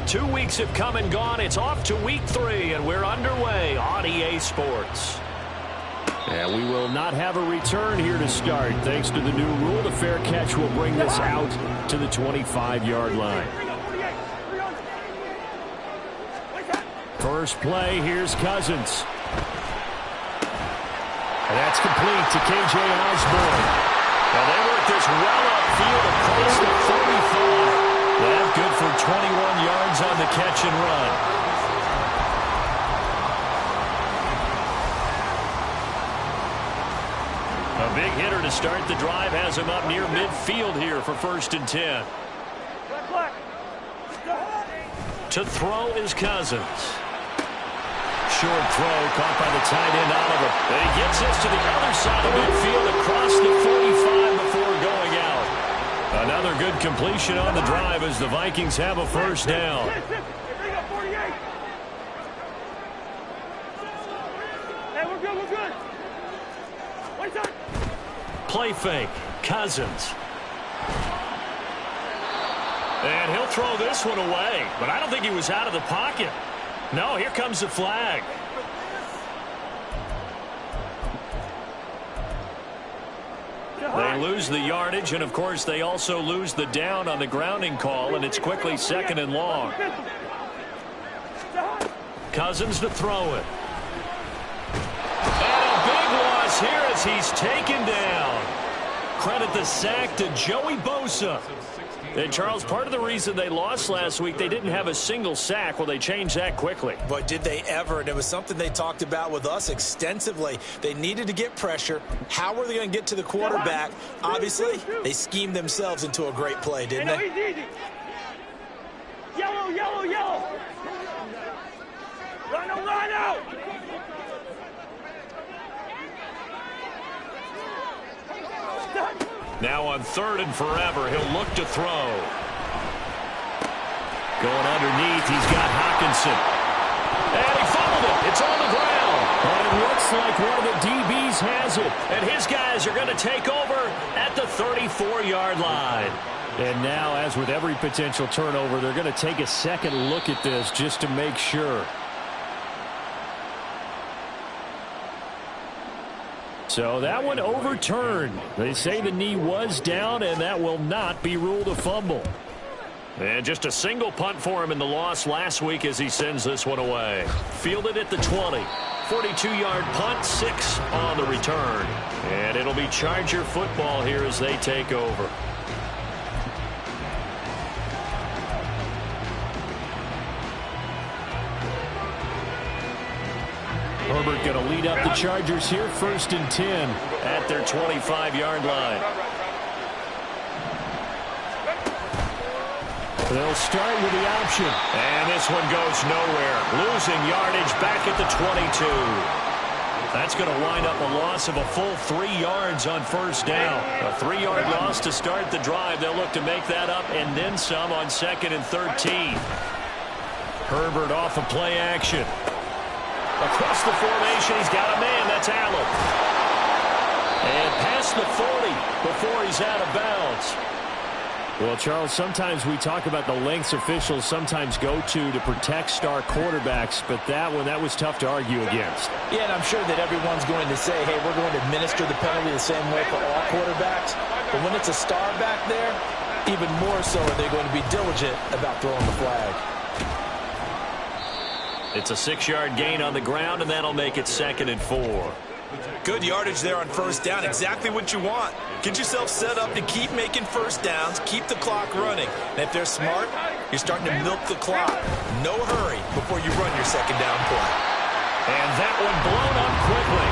2 weeks have come and gone. It's off to week 3, and we're underway on EA Sports. And we will not have a return here to start. Thanks to the new rule, the fair catch will bring this out to the 25-yard line. First play, here's Cousins. And that's complete to K.J. Osborne. And they work this well upfield across the 45. That's good for 21 yards on the catch and run. A big hitter to start the drive has him up near midfield here for 1st and 10. To throw is Cousins. Short throw caught by the tight end Oliver. And he gets this to the other side of midfield across the 45 before going out. Another good completion on the drive as the Vikings have a first down. Play fake. Cousins. And he'll throw this one away. But I don't think he was out of the pocket. No, here comes the flag. They lose the yardage, and of course they also lose the down on the grounding call, and it's quickly 2nd and long. Cousins to throw it. And a big loss here as he's taken down. Credit the sack to Joey Bosa. And, Charles, part of the reason they lost last week, they didn't have a single sack. Well, they changed that quickly. But did they ever? And it was something they talked about with us extensively. They needed to get pressure. How were they going to get to the quarterback? Obviously, they schemed themselves into a great play, didn't they? Yellow, yellow, yellow. Run out. Now on 3rd and forever, he'll look to throw. Going underneath, he's got Hockenson. And he fumbled it. It's on the ground. But it looks like one of the DBs has it. And his guys are going to take over at the 34-yard line. And now, as with every potential turnover, they're going to take a second look at this just to make sure. So that one overturned. They say the knee was down, and that will not be ruled a fumble. And just a single punt for him in the loss last week as he sends this one away. Fielded at the 20. 42-yard punt, 6 on the return. And it'll be Charger football here as they take over. Herbert going to lead up the Chargers here, 1st and 10 at their 25-yard line. They'll start with the option. And this one goes nowhere. Losing yardage back at the 22. That's going to wind up a loss of a full 3 yards on 1st down. A 3-yard loss to start the drive. They'll look to make that up and then some on 2nd and 13. Herbert off of play action. Across the formation, he's got a man. That's Allen. And past the 40 before he's out of bounds. Well, Charles, sometimes we talk about the lengths officials sometimes go to protect star quarterbacks, but that one, that was tough to argue against. Yeah, and I'm sure that everyone's going to say, hey, we're going to administer the penalty the same way for all quarterbacks. But when it's a star back there, even more so are they going to be diligent about throwing the flag. It's a 6-yard gain on the ground, and that'll make it 2nd and 4. Good yardage there on 1st down. Exactly what you want. Get yourself set up to keep making 1st downs, keep the clock running. And if they're smart, you're starting to milk the clock. No hurry before you run your 2nd down play. And that one blown up quickly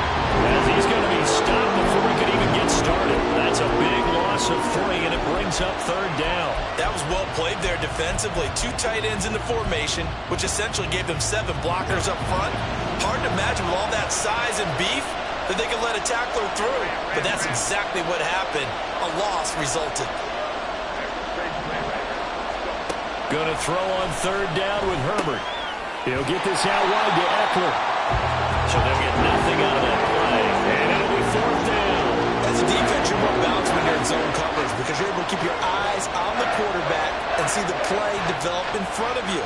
as he's going to be stopped before he could even get started. That's a big loss of 3, and it brings up 3rd down. That was well played there defensively. 2 tight ends in the formation, which essentially gave them 7 blockers up front. Hard to imagine with all that size and beef that they could let a tackler through. But that's exactly what happened. A loss resulted. Going to throw on 3rd down with Herbert. He'll get this out wide to Eckler. So they'll get nothing out of that play. And it'll be 4th down. As a defense, some more bounce when you're in zone coverage because you're able to keep your eyes on the quarterback and see the play develop in front of you.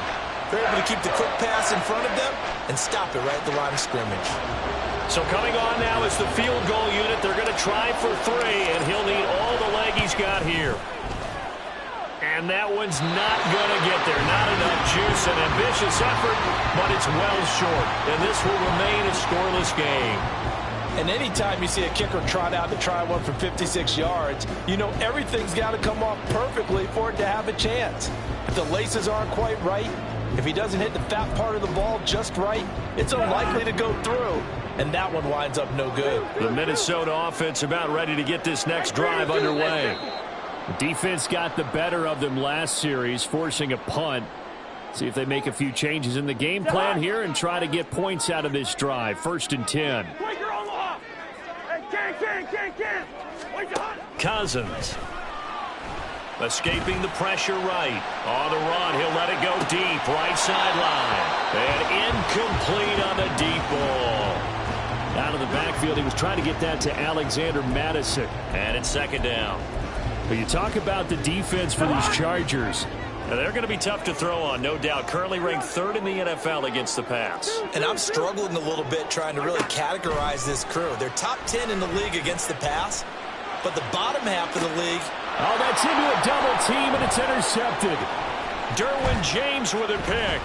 They're able to keep the quick pass in front of them and stop it right at the line of scrimmage. So coming on now is the field goal unit. They're going to try for 3, and he'll need all the leg he's got here. And that one's not going to get there. Not enough juice. An ambitious effort, but it's well short. And this will remain a scoreless game. And anytime you see a kicker trot out to try one from 56 yards, you know everything's got to come off perfectly for it to have a chance. If the laces aren't quite right, if he doesn't hit the fat part of the ball just right, it's unlikely to go through. And that one winds up no good. The Minnesota offense about ready to get this next drive underway. The defense got the better of them last series, forcing a punt. See if they make a few changes in the game plan here and try to get points out of this drive. 1st and 10. Cousins. Escaping the pressure right. On the run, he'll let it go deep. Right sideline. And incomplete on the deep ball. Out of the backfield, he was trying to get that to Alexander Madison. And it's 2nd down. But you talk about the defense for these Chargers. Now, they're going to be tough to throw on, no doubt. Currently ranked 3rd in the NFL against the pass. And I'm struggling a little bit trying to really categorize this crew. They're top 10 in the league against the pass, but the bottom half of the league. Oh, that's into a double team, and it's intercepted. Derwin James with a pick.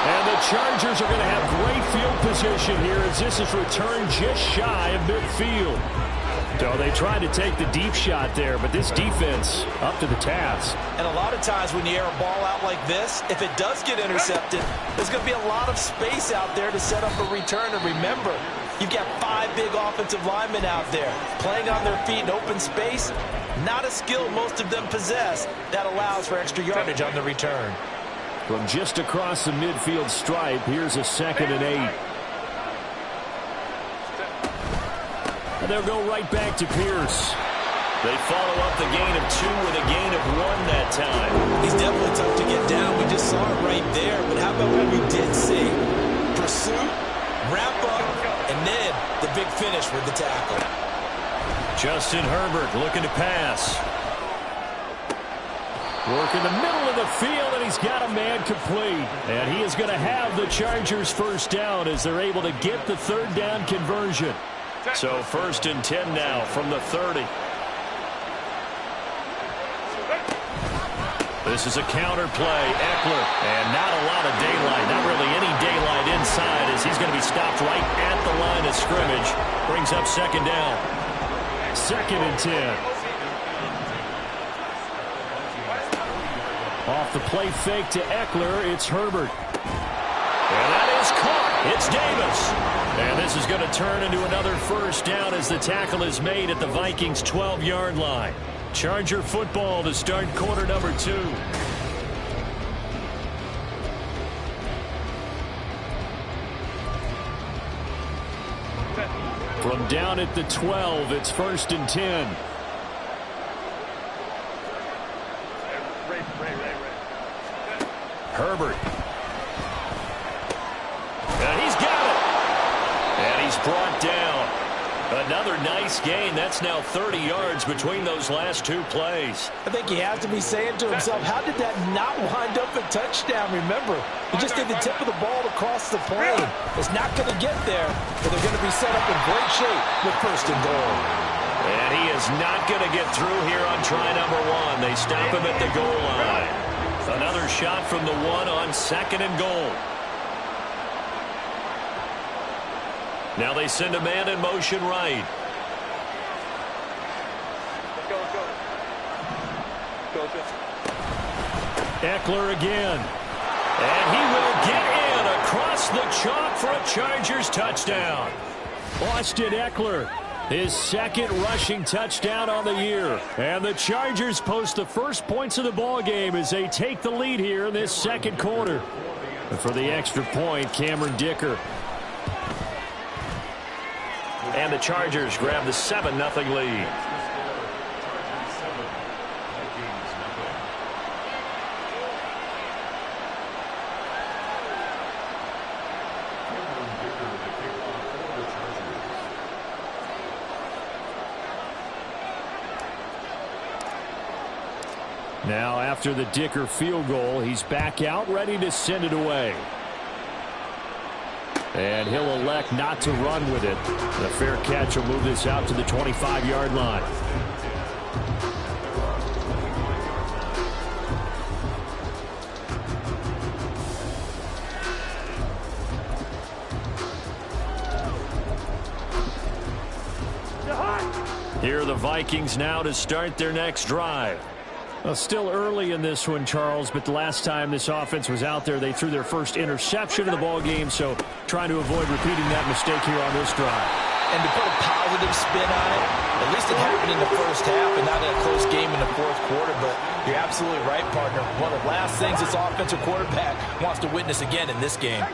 And the Chargers are going to have great field position here as this is returned just shy of midfield. So they tried to take the deep shot there, but this defense up to the task. And a lot of times when you air a ball out like this, if it does get intercepted, there's going to be a lot of space out there to set up a return. And remember, you've got 5 big offensive linemen out there playing on their feet in open space. Not a skill most of them possess that allows for extra yardage on the return. From just across the midfield stripe, here's a 2nd and 8. And they'll go right back to Pierce. They follow up the gain of 2 with a gain of 1 that time. He's definitely tough to get down. We just saw it right there. But how about what we did see? Pursuit, wrap up, and then the big finish with the tackle. Justin Herbert looking to pass. Work in the middle of the field, and he's got a man complete. And he is going to have the Chargers 1st down as they're able to get the 3rd down conversion. So 1st and 10 now from the 30. This is a counter play. Eckler, and not a lot of daylight. Not really any daylight inside as he's going to be stopped right at the line of scrimmage. Brings up 2nd down. 2nd and 10. Off the play fake to Eckler, it's Herbert. And that is caught. It's Davis. And this is going to turn into another 1st down as the tackle is made at the Vikings' 12-yard line. Charger football to start quarter number 2. From down at the 12, it's 1st and 10. Herbert. And he's got it. And he's brought down. Another nice gain. That's now 30 yards between those last 2 plays. I think he has to be saying to himself, how did that not wind up a touchdown? Remember, he just did the tip of the ball across the plane. It's not going to get there, but they're going to be set up in great shape with 1st and goal. And he is not going to get through here on try number 1. They stop him at the goal line. Another shot from the 1 on 2nd and goal. Now they send a man in motion right. Eckler again. And he will get in across the chalk for a Chargers touchdown. Austin Eckler, his 2nd rushing touchdown on the year. And the Chargers post the first points of the ball game as they take the lead here in this 2nd quarter. And for the extra point, Cameron Dicker. And the Chargers grab the 7-0 lead. Now after the Dicker field goal, he's back out ready to send it away. And he'll elect not to run with it. And a fair catch will move this out to the 25-yard line. Here are the Vikings now to start their next drive. Well, still early in this one, Charles, but the last time this offense was out there, they threw their first interception of the ball game, so trying to avoid repeating that mistake here on this drive. And to put a positive spin on it, at least it happened in the first half and not in a close game in the fourth quarter, but you're absolutely right, partner. One of the last things this offensive quarterback wants to witness again in this game.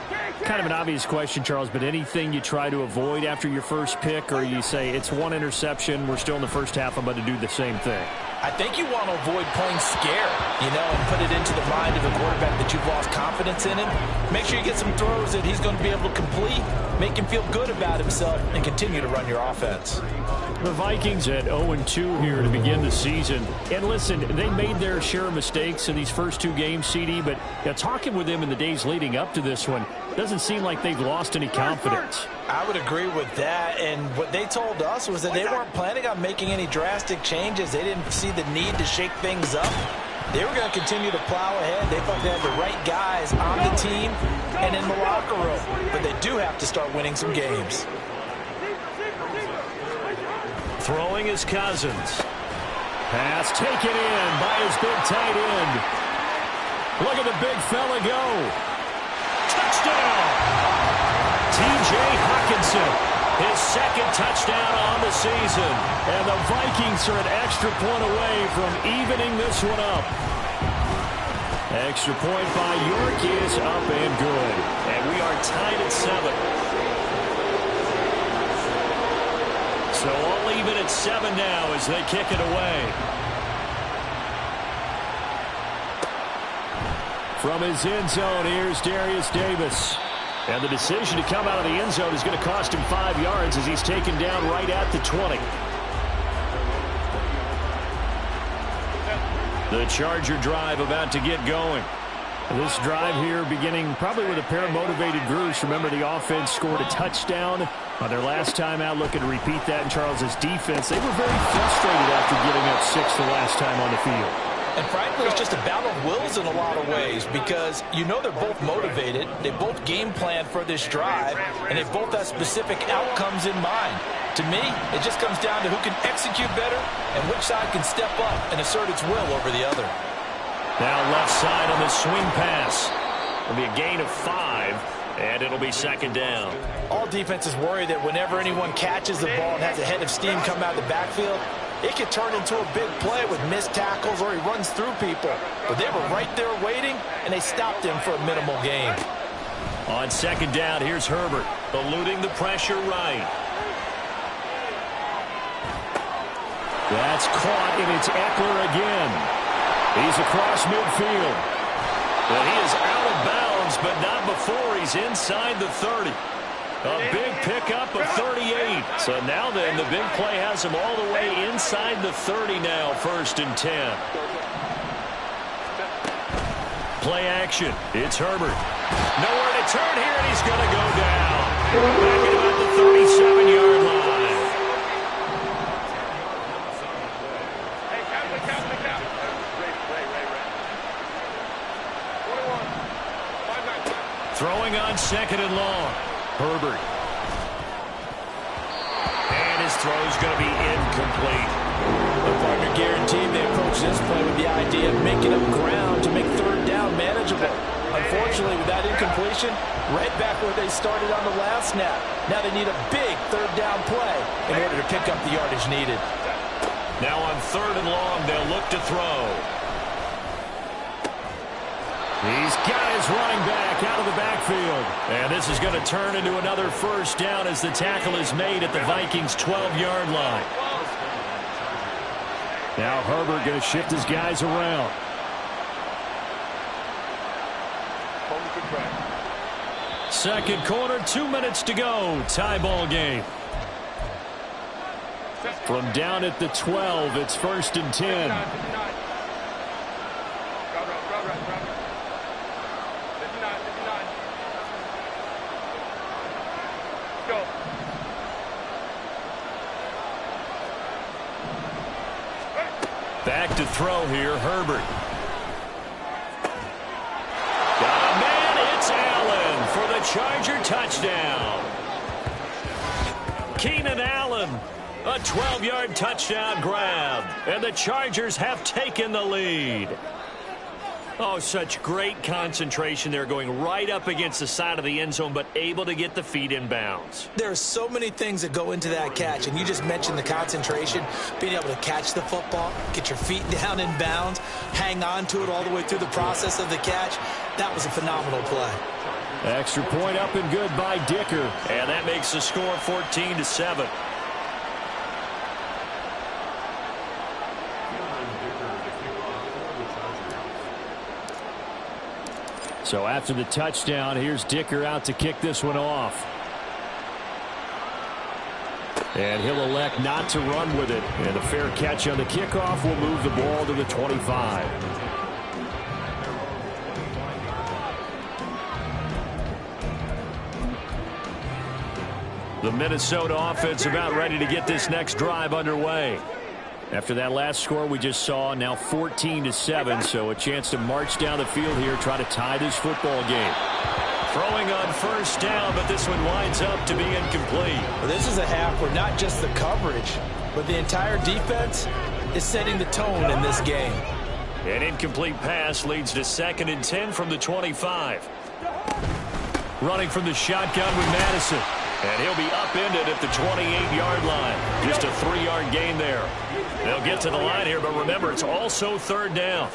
Kind of an obvious question, Charles, but anything you try to avoid after your first pick, or you say it's one interception, we're still in the first half, I'm about to do the same thing? I think you want to avoid playing scared, and put it into the mind of the quarterback that you've lost confidence in him. Make sure you get some throws that he's going to be able to complete, make him feel good about himself, and continue to run your offense. The Vikings at 0-2 here to begin the season. And listen, they made their share of mistakes in these first two games, CD, but talking with them in the days leading up to this one, doesn't seem like they've lost any confidence. I would agree with that, and what they told us was that they weren't planning on making any drastic changes. They didn't see the need to shake things up. They were going to continue to plow ahead. They thought they had the right guys on the team and in the locker room, but they do have to start winning some games. Throwing is Cousins. Pass taken in by his big tight end. Look at the big fella go. Touchdown! T.J. Hockenson, his second touchdown on the season. And the Vikings are an extra point away from evening this one up. Extra point by York is up and good. And we are tied at 7. So all even at 7 now as they kick it away. From his end zone, here's Darius Davis. And the decision to come out of the end zone is going to cost him 5 yards as he's taken down right at the 20. The Charger drive about to get going. This drive here beginning probably with a pair of motivated groups. Remember, the offense scored a touchdown on their last time out, looking to repeat that in Charles's defense. They were very frustrated after giving up 6 the last time on the field. And frankly, it's just a battle of wills in a lot of ways because they're both motivated. They both game plan for this drive, and they both have specific outcomes in mind. To me, it just comes down to who can execute better and which side can step up and assert its will over the other. Now left side on the swing pass. It'll be a gain of 5, and it'll be second down. All defenses worry that whenever anyone catches the ball and has a head of steam come out of the backfield, it could turn into a big play with missed tackles or he runs through people. But they were right there waiting, and they stopped him for a minimal gain. On second down, here's Herbert, eluding the pressure right. That's caught, and it's Eckler again. He's across midfield. But he is out of bounds, but not before he's inside the 30. A big pickup of 38. So now then, the big play has him all the way inside the 30 now, 1st and 10. Play action. It's Herbert. Nowhere to turn here, and he's going to go down. Back at about the 37-yard line. Throwing on second and long. Herbert. And his throw's going to be incomplete. The partner guaranteed they approach this play with the idea of making up ground to make third down manageable. Unfortunately, with that incompletion, right back where they started on the last snap. Now they need a big third down play in order to pick up the yardage needed. Now on third and long, they'll look to throw. He's got his running back out of the backfield. And this is going to turn into another first down as the tackle is made at the Vikings' 12-yard line. Now Herbert going to shift his guys around. Second quarter, 2 minutes to go. Tie ball game. From down at the 12, it's 1st and 10. Go. Back to throw here, Herbert. Got a man, it's Allen for the Charger touchdown. Keenan Allen, a 12-yard touchdown grab, and the Chargers have taken the lead. Oh, such great concentration there, going right up against the side of the end zone, but able to get the feet in bounds. There are so many things that go into that catch, and you just mentioned the concentration, being able to catch the football, get your feet down in bounds, hang on to it all the way through the process of the catch. That was a phenomenal play. Extra point up and good by Dicker, and that makes the score 14-7. So after the touchdown, here's Dicker out to kick this one off. And he'll elect not to run with it. And a fair catch on the kickoff will move the ball to the 25. The Minnesota offense about ready to get this next drive underway. After that last score we just saw, now 14-7, so a chance to march down the field here, try to tie this football game. Throwing on first down, but this one winds up to be incomplete. Well, this is a half where not just the coverage, but the entire defense is setting the tone in this game. An incomplete pass leads to 2nd and 10 from the 25. Running from the shotgun with Madison. And he'll be upended at the 28-yard line. Just a 3-yard gain there. They'll get to the line here, but remember, it's also 3rd down.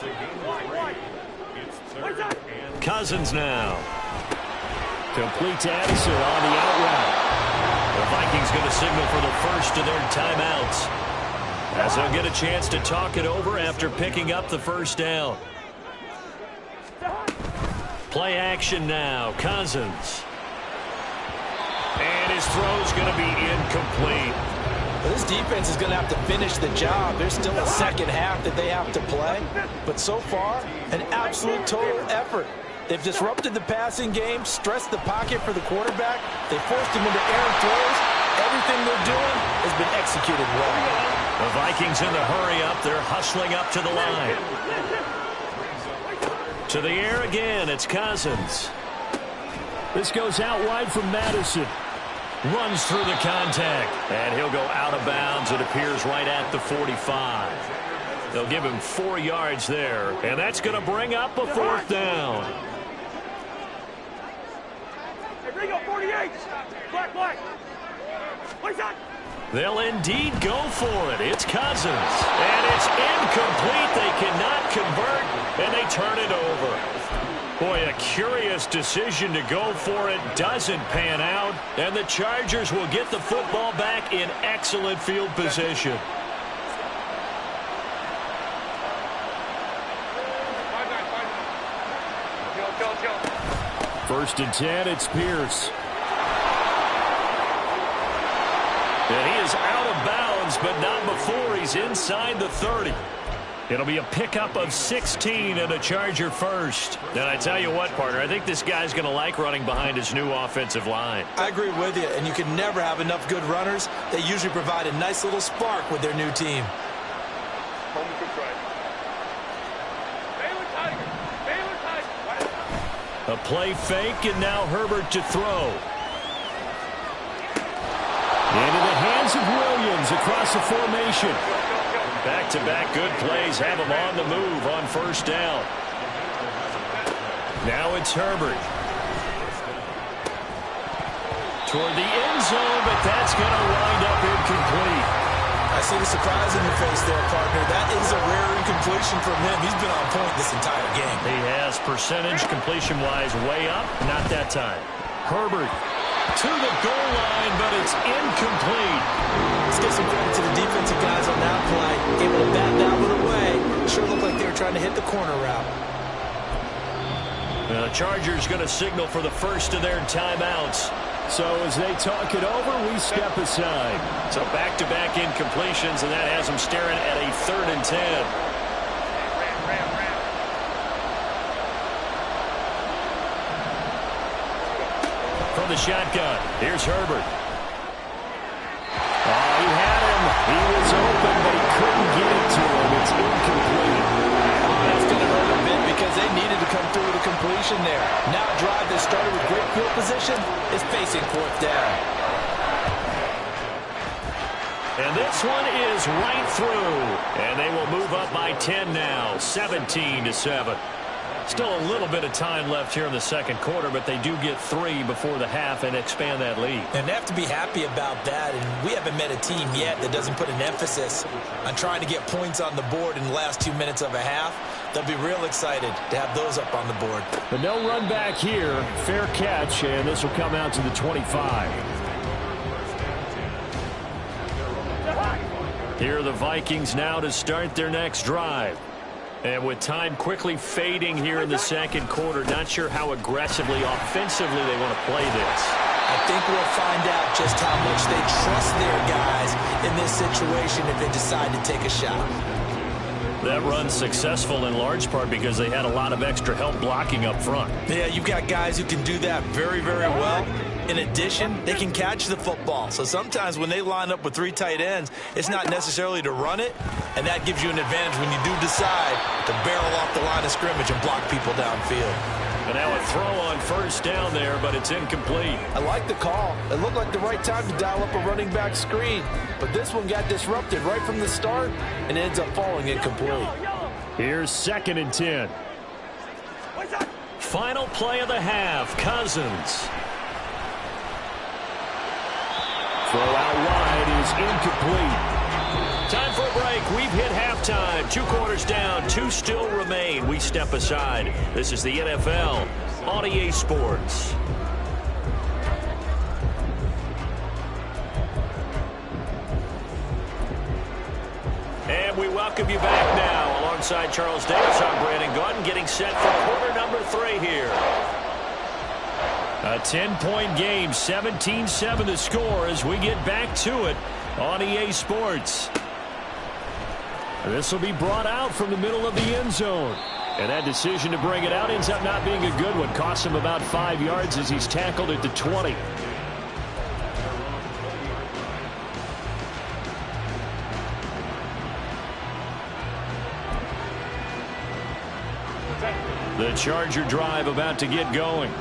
Cousins now. Complete to Addison on the out route. The Vikings going to signal for the first of their timeouts, as they'll get a chance to talk it over after picking up the first down. Play action now. Cousins. And his throw's going to be incomplete. Well, this defense is going to have to finish the job. There's still a second half that they have to play. But so far, an absolute total effort. They've disrupted the passing game, stressed the pocket for the quarterback. They forced him into errant throws. Everything they're doing has been executed well. The Vikings in the hurry-up. They're hustling up to the line. To the air again. It's Cousins. This goes out wide from Madison. Runs through the contact. And he'll go out of bounds, it appears, right at the 45. They'll give him 4 yards there. And that's going to bring up a 4th down. Hey, Ringo, 48. Black. They'll indeed go for it. It's Cousins. And it's incomplete. They cannot convert. And they turn it over. Boy, a curious decision to go for it. Doesn't pan out. And the Chargers will get the football back in excellent field position. First and 10, it's Pierce. And he is out of bounds, but not before he's inside the 30. It'll be a pickup of 16 and a Charger first. And I tell you what, partner, I think this guy's going to like running behind his new offensive line. I agree with you, and you can never have enough good runners. They usually provide a nice little spark with their new team. A play fake, and now Herbert to throw. Into the hands of Williams across the formation. Back-to-back good plays have him on the move on first down. Now it's Herbert. Toward the end zone, but that's going to wind up incomplete. I see the surprise in your face there, partner. That is a rare incompletion from him. He's been on point this entire game. He has percentage completion-wise way up. Not that time. Herbert to the goal line, but it's incomplete. Let's give some credit to the defensive guys on that play. Able to bat that one away. Sure looked like they were trying to hit the corner route. The Chargers going to signal for the first of their timeouts. So as they talk it over, we step aside. So back-to-back incompletions, and that has them staring at a 3rd and 10. from the shotgun. Here's Herbert. Oh, he had him. He was open, but he couldn't get it to him. It's incomplete. That's going to hurt a bit because they needed to come through with a completion there. Now a drive that started with great field position is facing fourth down. And this one is right through. And they will move up by 10 now, 17-7. Still a little bit of time left here in the second quarter, but they do get 3 before the half and expand that lead. And they have to be happy about that, and we haven't met a team yet that doesn't put an emphasis on trying to get points on the board in the last 2 minutes of a half. They'll be real excited to have those up on the board. But no run back here. Fair catch, and this will come out to the 25. Here are the Vikings now to start their next drive. And with time quickly fading here in the second quarter, not sure how aggressively, offensively they want to play this. I think we'll find out just how much they trust their guys in this situation if they decide to take a shot. That run's successful in large part because they had a lot of extra help blocking up front. Yeah, you've got guys who can do that very, very well. In addition, they can catch the football. So sometimes when they line up with 3 tight ends, it's not necessarily to run it, and that gives you an advantage when you do decide to barrel off the line of scrimmage and block people downfield. And now a throw on first down there, but it's incomplete. I like the call. It looked like the right time to dial up a running back screen, but this one got disrupted right from the start and ends up falling incomplete. Here's 2nd and 10. Final play of the half, Cousins. Throw out wide is incomplete. Time for a break. We've hit halftime. 2 quarters down. 2 still remain. We step aside. This is the NFL on EA Sports. And we welcome you back now. Alongside Charles Davis, I'm Brandon Gaudin, getting set for quarter number 3 here. A 10-point game, 17-7 the score as we get back to it on EA Sports. This will be brought out from the middle of the end zone. And that decision to bring it out ends up not being a good one. Costs him about 5 yards as he's tackled at the 20. The Charger drive about to get going.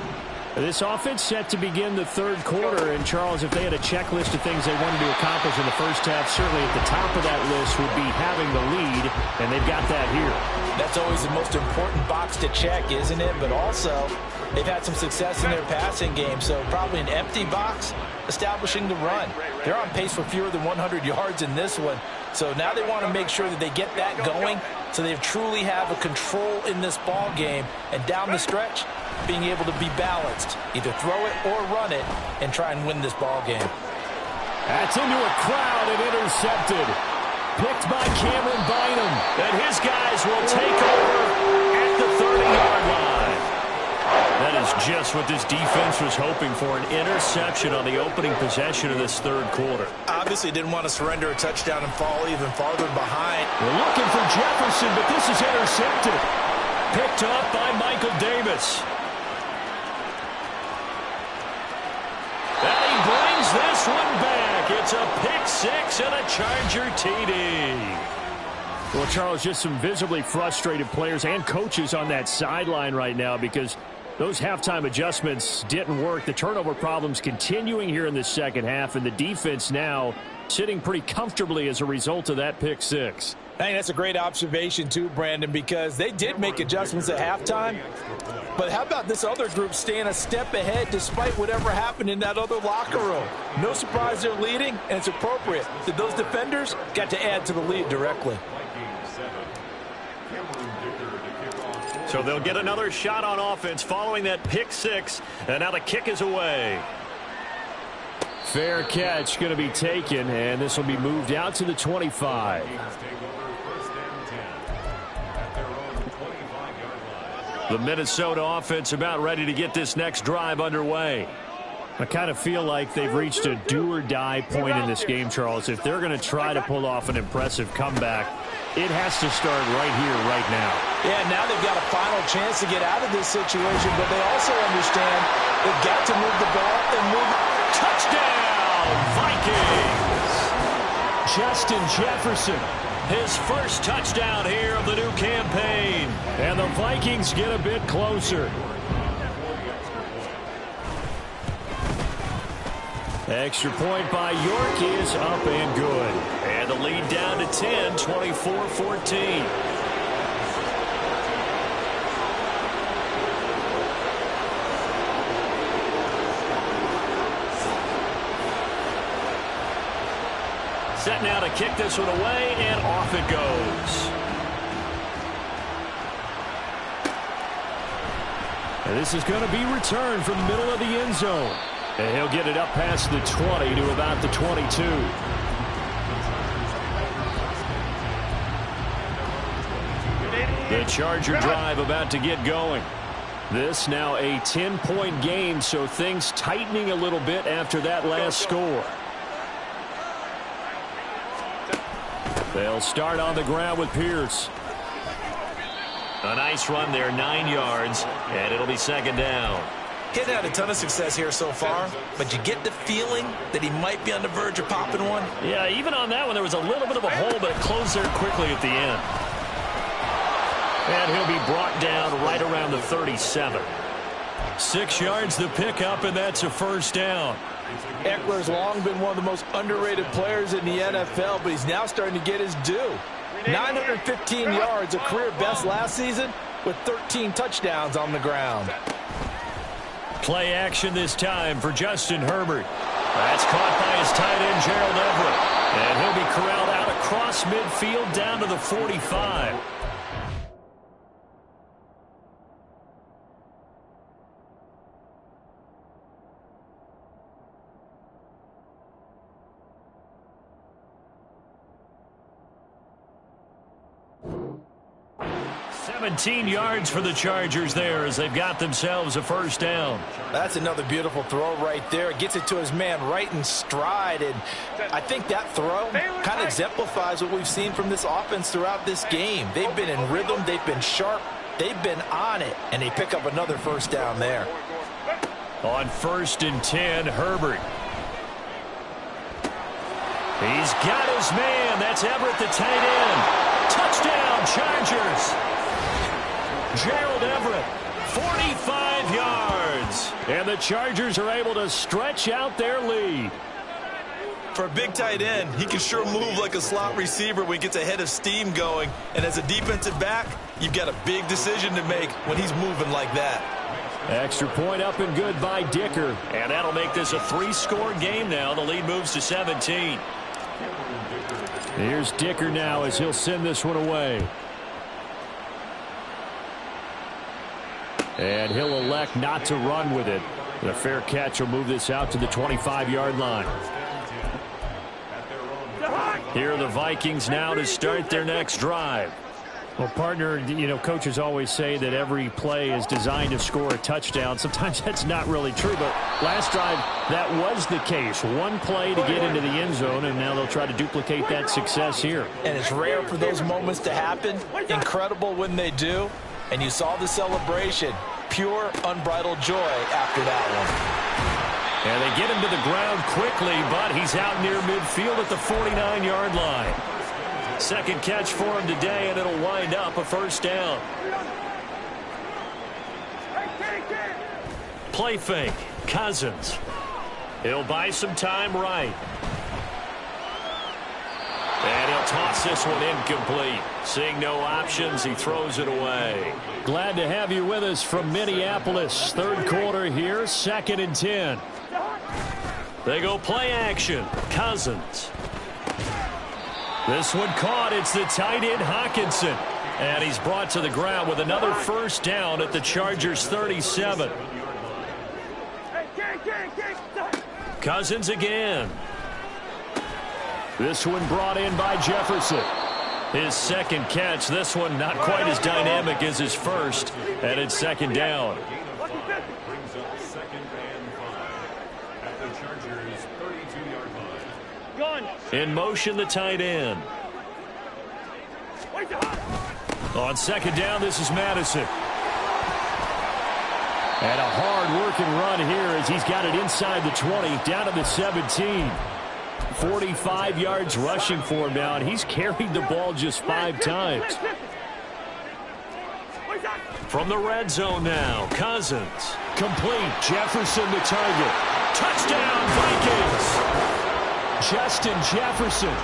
This offense set to begin the third quarter, and Charles, if they had a checklist of things they wanted to accomplish in the first half, certainly at the top of that list would be having the lead, and they've got that here. That's always the most important box to check, isn't it? But also, they've had some success in their passing game, so probably an empty box establishing the run. They're on pace for fewer than 100 yards in this one, so now they want to make sure that they get that going so they truly have a control in this ball game, and down the stretch, being able to be balanced, either throw it or run it, and try and win this ball game. That's into a crowd and intercepted. Picked by Cameron Bynum. And his guys will take over at the 30-yard line. That is just what this defense was hoping for, an interception on the opening possession of this third quarter. Obviously didn't want to surrender a touchdown and fall even farther behind. We're looking for Jefferson, but this is intercepted. Picked up by Michael Davis. And he brings this one back. It's a pick-6 and a Charger TD. Well, Charles, just some visibly frustrated players and coaches on that sideline right now because those halftime adjustments didn't work. The turnover problems continuing here in the second half, and the defense now sitting pretty comfortably as a result of that pick-6. I think that's a great observation too, Brandon, because they did make adjustments at halftime. But how about this other group staying a step ahead despite whatever happened in that other locker room? No surprise they're leading, and it's appropriate that those defenders got to add to the lead directly. So they'll get another shot on offense following that pick-6, and now the kick is away. Fair catch going to be taken, and this will be moved out to the 25. The Minnesota offense about ready to get this next drive underway. I kind of feel like they've reached a do-or-die point in this game, Charles. If they're going to try to pull off an impressive comeback, It has to start right here, right now. Yeah, now they've got a final chance to get out of this situation, but they also understand they've got to move the ball and move. Touchdown, Vikings! Justin Jefferson, his first touchdown here of the new campaign. And the Vikings get a bit closer. Extra point by York is up and good. And the lead down to 10, 24-14. Set now to kick this one away, and off it goes. And this is going to be returned from the middle of the end zone. And he'll get it up past the 20 to about the 22. The Charger drive about to get going. This now a 10-point game, so things tightening a little bit after that last score. They'll start on the ground with Pierce. A nice run there, 9 yards, and it'll be second down. He hasn't had a ton of success here so far, but you get the feeling that he might be on the verge of popping one. Yeah, even on that one, there was a little bit of a hole, but it closed there quickly at the end. And he'll be brought down right around the 37. 6 yards the pickup, and that's a first down. Eckler's long been one of the most underrated players in the NFL, but he's now starting to get his due. 915 yards, a career best last season, with 13 touchdowns on the ground. Play action this time for Justin Herbert. That's caught by his tight end, Gerald Everett. And he'll be corralled out across midfield down to the 45. $17 yards for the Chargers there as they've got themselves a first down. That's another beautiful throw right there. Gets it to his man right in stride, and I think that throw kind of exemplifies what we've seen from this offense throughout this game. They've been in rhythm, they've been sharp, they've been on it, and they pick up another first down there. On 1st and 10, Herbert. He's got his man. That's Everett, the tight end. Touchdown, Chargers. Gerald Everett, 45 yards. And the Chargers are able to stretch out their lead. For a big tight end, he can sure move like a slot receiver when he gets a head of steam going. And as a defensive back, you've got a big decision to make when he's moving like that. Extra point up and good by Dicker. And that'll make this a 3-score game now. The lead moves to 17. Here's Dicker now as he'll send this one away. And he'll elect not to run with it. The fair catch will move this out to the 25-yard line. Here are the Vikings now to start their next drive. Well, partner, you know, coaches always say that every play is designed to score a touchdown. Sometimes that's not really true, but last drive, that was the case. One play to get into the end zone, and now they'll try to duplicate that success here. And it's rare for those moments to happen. Incredible when they do. And you saw the celebration. Pure, unbridled joy after that one. And they get him to the ground quickly, but he's out near midfield at the 49-yard line. Second catch for him today, and it'll wind up a first down. Play fake. Cousins. He'll buy some time right. And he'll toss this one incomplete. Seeing no options, he throws it away. Glad to have you with us from Minneapolis. Third quarter here, 2nd and 10. They go play action. Cousins. This one caught. It's the tight end, Hockenson. And he's brought to the ground with another first down at the Chargers' 37. Cousins again. This one brought in by Jefferson. His second catch. This one not quite as dynamic as his first. And it's second down. In motion, the tight end. On second down, this is Madison. And a hard-working run here as he's got it inside the 20, down to the 17. 45 yards rushing for him now, and he's carried the ball just 5 times. From the red zone now, Cousins. Complete. Jefferson the target. Touchdown, Vikings! Justin Jefferson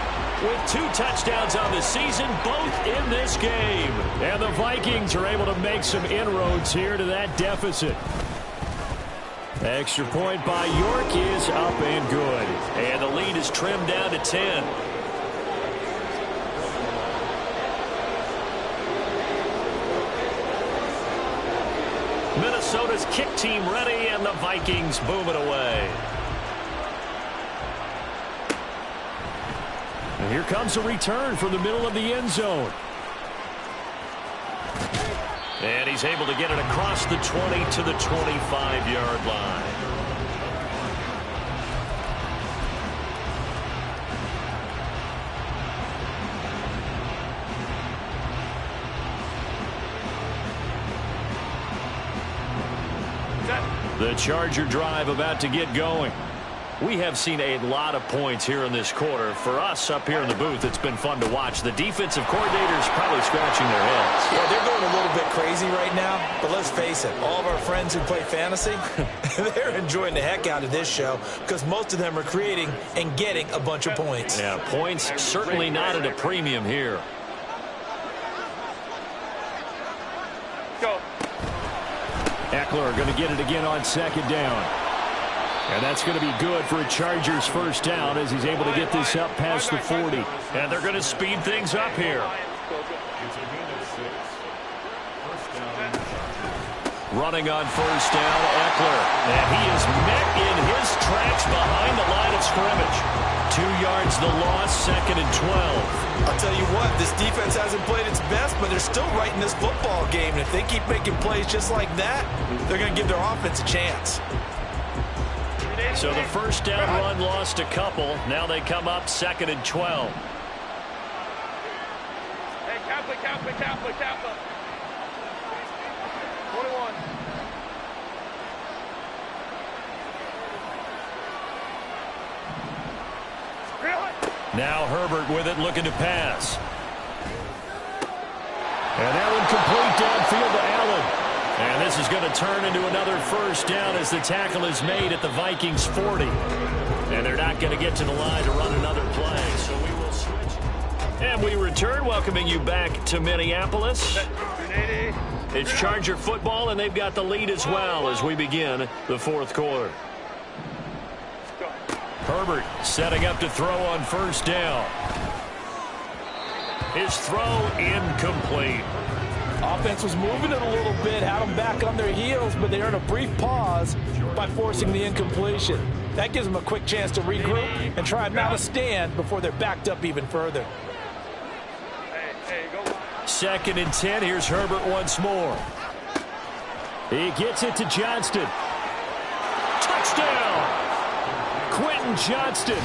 with 2 touchdowns on the season, both in this game. And the Vikings are able to make some inroads here to that deficit. Extra point by York is up and good. And the lead is trimmed down to 10. Minnesota's kick team ready, and the Vikings boom it away. And here comes a return from the middle of the end zone. And he's able to get it across the 20 to the 25-yard line. The Charger drive about to get going. We have seen a lot of points here in this quarter. For us up here in the booth, it's been fun to watch. The defensive coordinators probably scratching their heads. Yeah, they're going a little bit crazy right now, but let's face it, all of our friends who play fantasy, they're enjoying the heck out of this show because most of them are creating and getting a bunch of points. Yeah, points certainly not at a premium here. Go. Eckler going to get it again on second down. And that's going to be good for a Chargers first down as he's able to get this up past the 40. And they're going to speed things up here. Running on first down, Eckler. And he is met in his tracks behind the line of scrimmage. 2 yards the loss, second and 12. I'll tell you what, this defense hasn't played its best, but they're still right in this football game. And if they keep making plays just like that, they're going to give their offense a chance. So the first down run lost a couple. Now they come up second and 12. Hey, Kaplan. 21. Now Herbert with it, looking to pass. And that one complete downfield to Allen. And this is going to turn into another first down as the tackle is made at the Vikings 40. And they're not going to get to the line to run another play, so we will switch. And we return, welcoming you back to Minneapolis. It's Charger football, and they've got the lead as well as we begin the fourth quarter. Herbert setting up to throw on first down. His throw incomplete. Offense was moving it a little bit, had them back on their heels, but they earned a brief pause by forcing the incompletion. That gives them a quick chance to regroup and try and mount a stand before they're backed up even further. Second and 10. Here's Herbert once more. He gets it to Johnston. Touchdown! Quentin Johnston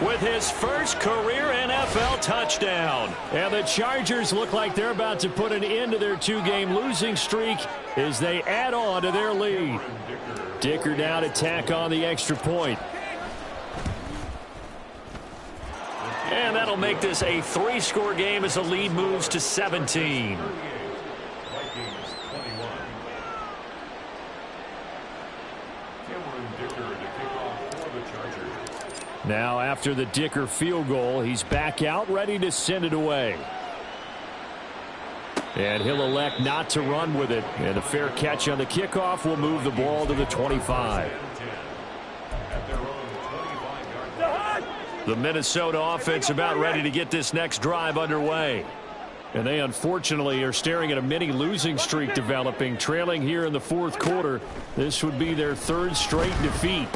with his first career NFL touchdown. And the Chargers look like they're about to put an end to their 2-game losing streak as they add on to their lead. Dicker down to tack on the extra point. And that'll make this a 3-score game as the lead moves to 17. Now after the Dicker field goal, he's back out ready to send it away. And he'll elect not to run with it. And a fair catch on the kickoff will move the ball to the 25. The Minnesota offense about ready to get this next drive underway. And they unfortunately are staring at a mini losing streak developing, trailing here in the fourth quarter. This would be their 3rd straight defeat.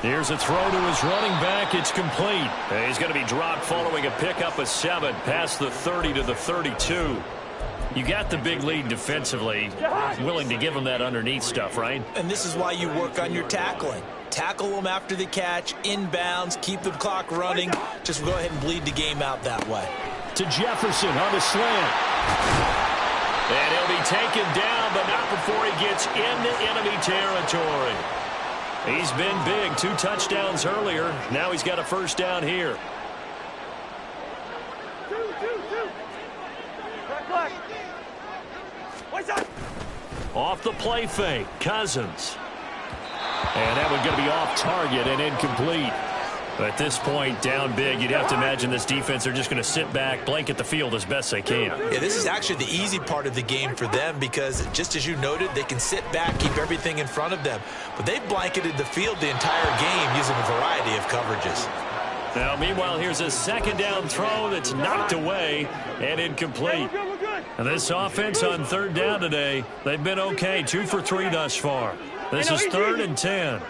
Here's a throw to his running back. It's complete. And he's going to be dropped following a pickup of 7 past the 30 to the 32. You got the big lead defensively. Willing to give him that underneath stuff, right? And this is why you work on your tackling. Tackle them after the catch, inbounds, keep the clock running. Just go ahead and bleed the game out that way. to Jefferson on the slant. And he'll be taken down, but not before he gets into enemy territory. He's been big. 2 touchdowns earlier. Now he's got a first down here. Off the play fake, Cousins. And that one's going to be off target and incomplete. At this point, down big, you'd have to imagine this defense are just going to sit back, blanket the field as best they can. Yeah, this is actually the easy part of the game for them because, just as you noted, they can sit back, keep everything in front of them. But they've blanketed the field the entire game using a variety of coverages. Now, meanwhile, here's a second down throw that's knocked away and incomplete. And this offense on third down today, they've been okay. 2 for 3 thus far. This is 3rd and 10.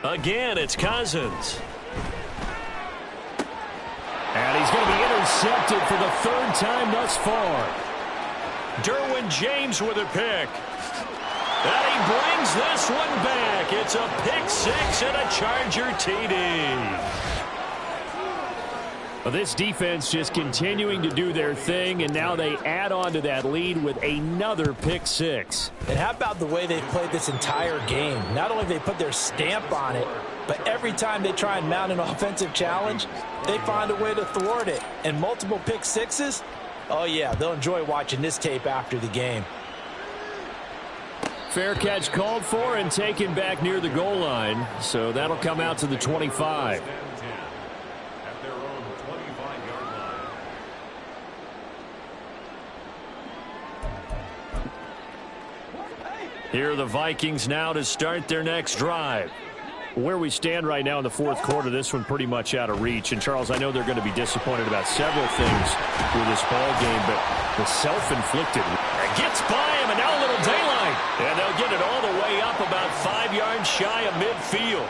Again, it's Cousins. And he's going to be intercepted for the 3rd time thus far. Derwin James with a pick. And he brings this one back. It's a pick 6 and a Charger TD. Well, this defense just continuing to do their thing, and now they add on to that lead with another pick 6. And how about the way they've played this entire game? Not only have they put their stamp on it, but every time they try and mount an offensive challenge, they find a way to thwart it. And multiple pick 6s, oh yeah, they'll enjoy watching this tape after the game. Fair catch called for and taken back near the goal line, so that'll come out to the 25. Here are the Vikings now to start their next drive. Where we stand right now in the 4th quarter, this one pretty much out of reach. And, Charles, I know they're going to be disappointed about several things with this ball game, but the self-inflicted. It gets by him, and now a little daylight. And they'll get it all the way up about 5 yards shy of midfield.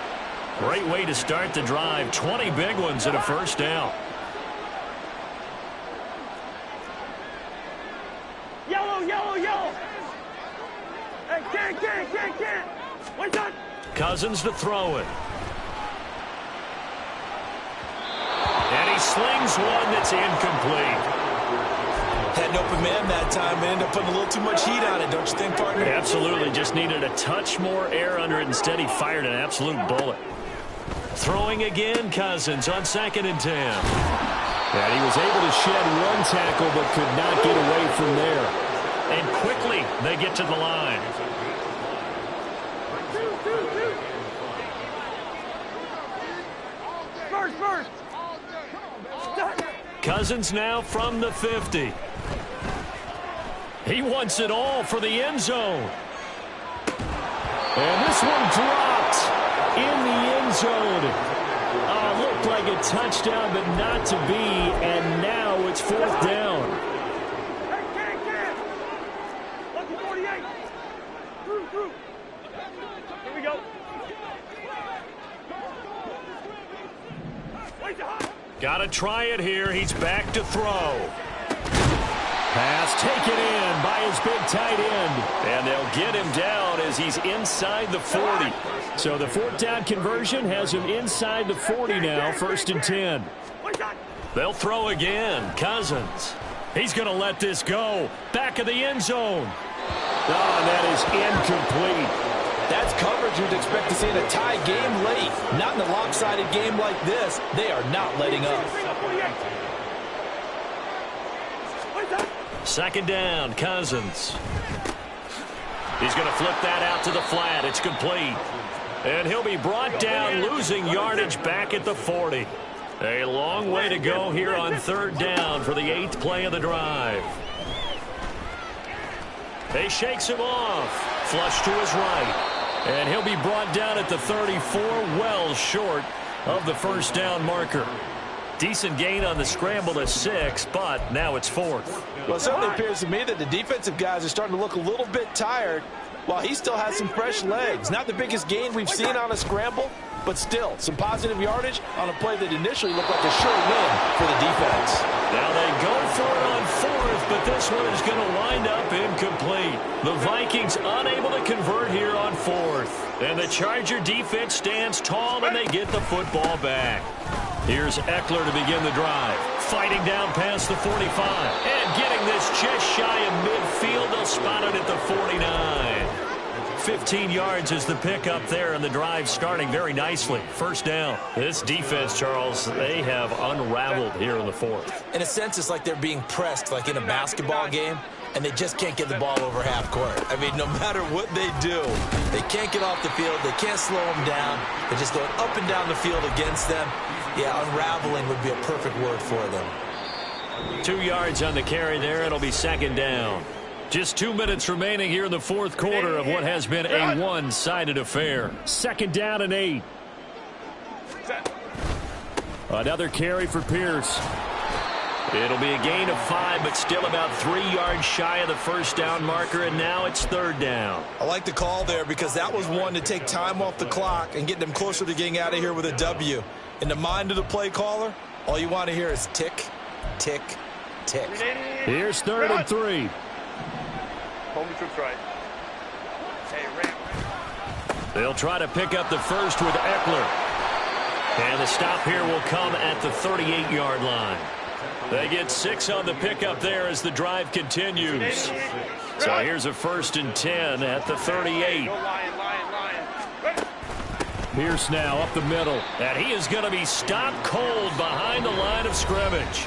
Great way to start the drive. 20 big ones and a first down. Yellow, yellow, yellow. Hey, can't. What's that? Cousins to throw it. And he slings one that's incomplete. Had an open man that time and ended up putting a little too much heat on it, don't you think, partner? Absolutely. Just needed a touch more air under it. Instead, he fired an absolute bullet. Throwing again, Cousins on 2nd and 10. And he was able to shed one tackle but could not get away from there. And quickly, they get to the line. First. Cousins now from the 50. He wants it all for the end zone. And this one dropped in the end zone. Looked like a touchdown, but not to be. And now it's 4th down. Lucky 48. Through. Here we go. Got to try it here. He's back to throw. Pass taken in by his big tight end. And they'll get him down as he's inside the 40. So the 4th down conversion has him inside the 40 now, 1st and 10. They'll throw again. Cousins. He's going to let this go. Back of the end zone. Oh, and that is incomplete. That's coverage you'd expect to see in a tie game late. Not in a lopsided game like this. They are not letting up. 2nd down, Cousins. He's going to flip that out to the flat. It's complete. And he'll be brought down, losing yardage back at the 40. A long way to go here on 3rd down for the 8th play of the drive. He shakes him off. Flush to his right. And he'll be brought down at the 34, well short of the first down marker. Decent gain on the scramble to 6, but now it's 4th. Well, it certainly appears to me that the defensive guys are starting to look a little bit tired while he still has some fresh legs. Not the biggest gain we've seen on a scramble, but still some positive yardage on a play that initially looked like a sure win for the defense. Now they go for it on 4th, but this one is going to wind up incomplete. The Vikings unable to convert here on fourth. And the Charger defense stands tall, and they get the football back. Here's Eckler to begin the drive. Fighting down past the 45. And getting this just shy of midfield. They'll spot it at the 49. 15 yards is the pickup there, and the drive starting very nicely. First down. This defense, Charles, they have unraveled here in the fourth. In a sense, it's like they're being pressed like in a basketball game, and they just can't get the ball over half court. I mean, no matter what they do, they can't get off the field. They can't slow them down. They're just going up and down the field against them. Yeah, unraveling would be a perfect word for them. 2 yards on the carry there. It'll be second down. Just 2 minutes remaining here in the fourth quarter of what has been a one-sided affair. Second down and 8. Another carry for Pierce. It'll be a gain of 5, but still about 3 yards shy of the first down marker, and now it's third down. I like the call there because that was one to take time off the clock and get them closer to getting out of here with a W. In the mind of the play caller, all you want to hear is tick, tick, tick. Here's third and 3. Home troops right. Hey, ramp. They'll try to pick up the first with Eckler. And the stop here will come at the 38-yard line. They get 6 on the pickup there as the drive continues. So here's a first and 10 at the 38. Pierce now up the middle. And he is going to be stopped cold behind the line of scrimmage.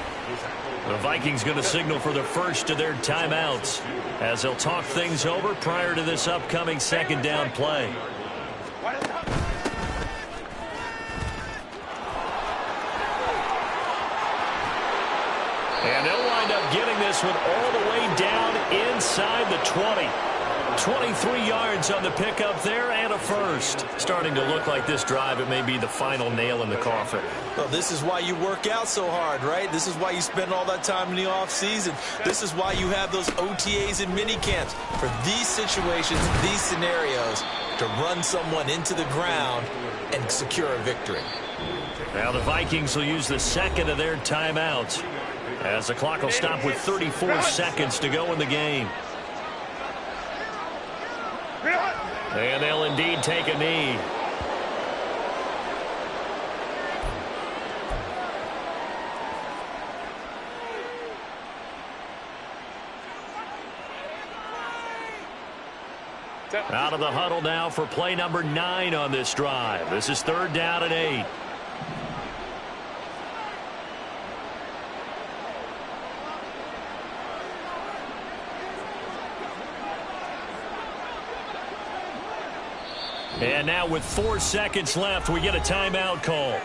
The Vikings going to signal for the first of their timeouts as they'll talk things over prior to this upcoming second down play. And they'll wind up getting this one all the way down inside the 20. 23 yards on the pickup there and a first. Starting to look like this drive, it may be the final nail in the coffin. Well, this is why you work out so hard, right? This is why you spend all that time in the offseason. This is why you have those OTAs and mini camps for these situations, these scenarios, to run someone into the ground and secure a victory. Now the Vikings will use the second of their timeouts as the clock will stop with 34 seconds to go in the game. And they'll indeed take a knee. Out of the huddle now for play number 9 on this drive. This is third down and 8. And now with 4 seconds left, we get a timeout call.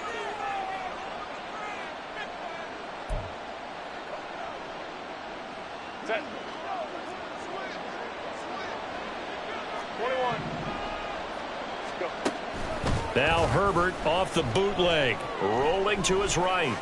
Set. 21. Let's go. Now Herbert off the bootleg, rolling to his right.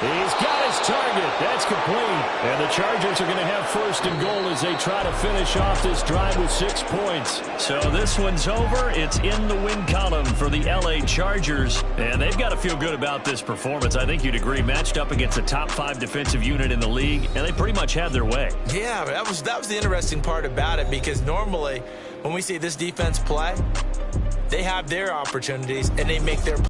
He's got his target. That's complete. And the Chargers are going to have first and goal as they try to finish off this drive with 6 points. So this one's over. It's in the win column for the L.A. Chargers. And they've got to feel good about this performance. I think you'd agree. Matched up against a top 5 defensive unit in the league, and they pretty much had their way. Yeah, that was the interesting part about it, because normally when we see this defense play, they have their opportunities and they make their